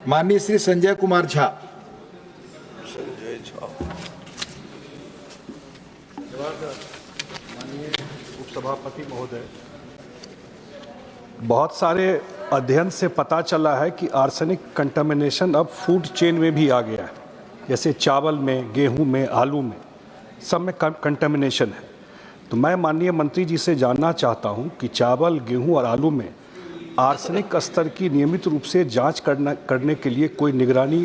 माननीय श्री संजय कुमार झा। माननीय उपसभापति महोदय, बहुत सारे अध्ययन से पता चला है कि आर्सेनिक कंटामिनेशन अब फूड चेन में भी आ गया है। जैसे चावल में, गेहूं में, आलू में, सब में कंटामिनेशन है। तो मैं माननीय मंत्री जी से जानना चाहता हूं कि चावल, गेहूं और आलू में आर्सेनिक स्तर की नियमित रूप से जांच करने के लिए कोई निगरानी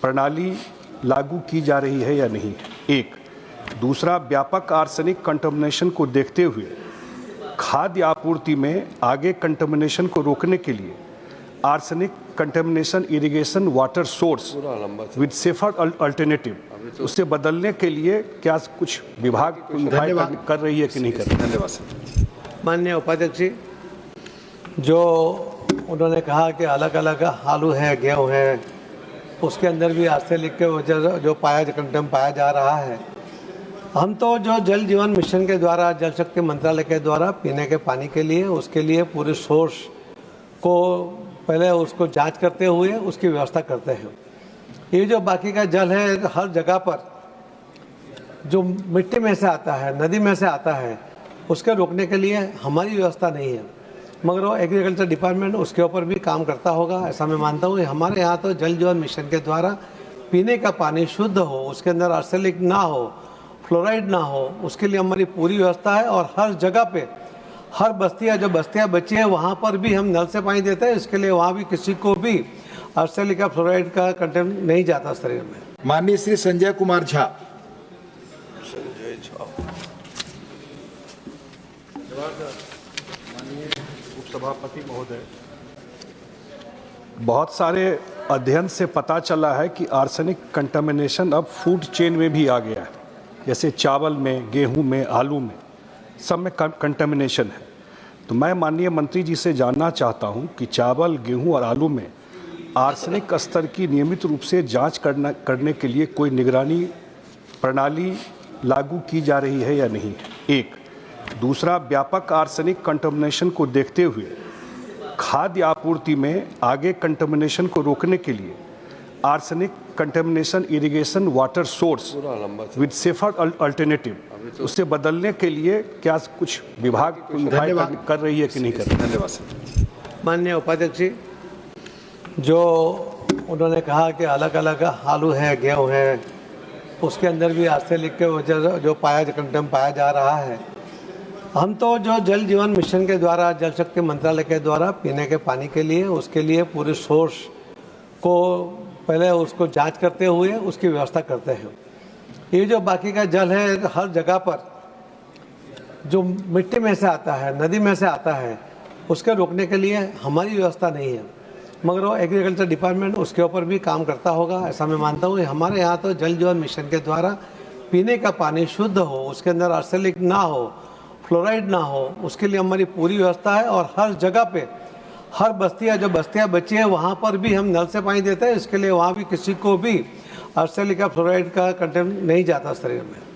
प्रणाली लागू की जा रही है या नहीं, एक। दूसरा, व्यापक आर्सेनिक कंटामिनेशन को देखते हुए खाद्य आपूर्ति में आगे कंटामिनेशन को रोकने के लिए arsenic contamination irrigation water source with safer alternative उससे बदलने के लिए क्या कुछ विभाग उपाय कर रही है कि नहीं कर रही? धन्यवाद सर। माननीय उपाध्यक्ष जी, जो उन्होंने कहा कि अलग अलग आलू है, गेहूँ है, उसके अंदर भी आर्सेनिक के वजह जो कंटेम पाया जा रहा है। हम तो जो जल जीवन मिशन के द्वारा, जल शक्ति मंत्रालय के द्वारा पीने के पानी के लिए, उसके लिए पूरे सोर्स को पहले उसको जांच करते हुए उसकी व्यवस्था करते हैं। ये जो बाकी का जल है, हर जगह पर जो मिट्टी में से आता है, नदी में से आता है, उसके रोकने के लिए हमारी व्यवस्था नहीं है, मगर वो एग्रीकल्चर डिपार्टमेंट उसके ऊपर भी काम करता होगा, ऐसा मैं मानता हूँ। हमारे यहाँ तो जल जीवन मिशन के द्वारा पीने का पानी शुद्ध हो, उसके अंदर आर्सेनिक ना हो, फ्लोराइड ना हो, उसके लिए हमारी पूरी व्यवस्था है। और हर जगह पे, हर बस्तियाँ जो बस्तियाँ बची हैं, वहाँ पर भी हम नल से पानी देते हैं। इसके लिए वहाँ भी किसी को भी आर्सेनिक या फ्लोराइड का कंटेंट नहीं जाता शरीर में। माननीय श्री संजय कुमार झा। माननीय उपसभापति महोदय, बहुत सारे अध्ययन से पता चला है कि आर्सेनिक कंटामिनेशन अब फूड चेन में भी आ गया है। जैसे चावल में, गेहूं में, आलू में, सब में कंटामिनेशन है। तो मैं माननीय मंत्री जी से जानना चाहता हूं कि चावल, गेहूं और आलू में आर्सेनिक स्तर की नियमित रूप से जांच करने के लिए कोई निगरानी प्रणाली लागू की जा रही है या नहीं, एक। दूसरा, व्यापक आर्सेनिक कंटामिनेशन को देखते हुए खाद्य आपूर्ति में आगे कंटामिनेशन को रोकने के लिए arsenic contamination irrigation water source with safer alternative उससे बदलने के लिए क्या कुछ विभाग उपाय कर रही है कि नहीं कर रही? धन्यवाद सर। माननीय उपाध्यक्ष जी, जो उन्होंने कहा कि अलग अलग आलू है, गेहूँ है, उसके अंदर भी आर्सेनिक के वजह जो कंटेम पाया जा रहा है। हम तो जो जल जीवन मिशन के द्वारा, जल शक्ति मंत्रालय के द्वारा पीने के पानी के लिए, उसके लिए पूरे सोर्स को पहले उसको जांच करते हुए उसकी व्यवस्था करते हैं। ये जो बाकी का जल है, हर जगह पर जो मिट्टी में से आता है, नदी में से आता है, उसके रोकने के लिए हमारी व्यवस्था नहीं है, मगर वो एग्रीकल्चर डिपार्टमेंट उसके ऊपर भी काम करता होगा, ऐसा मैं मानता हूँ। हमारे यहाँ तो जल जीवन मिशन के द्वारा पीने का पानी शुद्ध हो, उसके अंदर आर्सेनिक ना हो, फ्लोराइड ना हो, उसके लिए हमारी पूरी व्यवस्था है। और हर जगह पे, हर बस्तियाँ जो बस्तियाँ बची हैं, वहाँ पर भी हम नल से पानी देते हैं। इसके लिए वहाँ भी किसी को भी आर्सेनिक या फ्लोराइड का कंटेंट नहीं जाता शरीर में।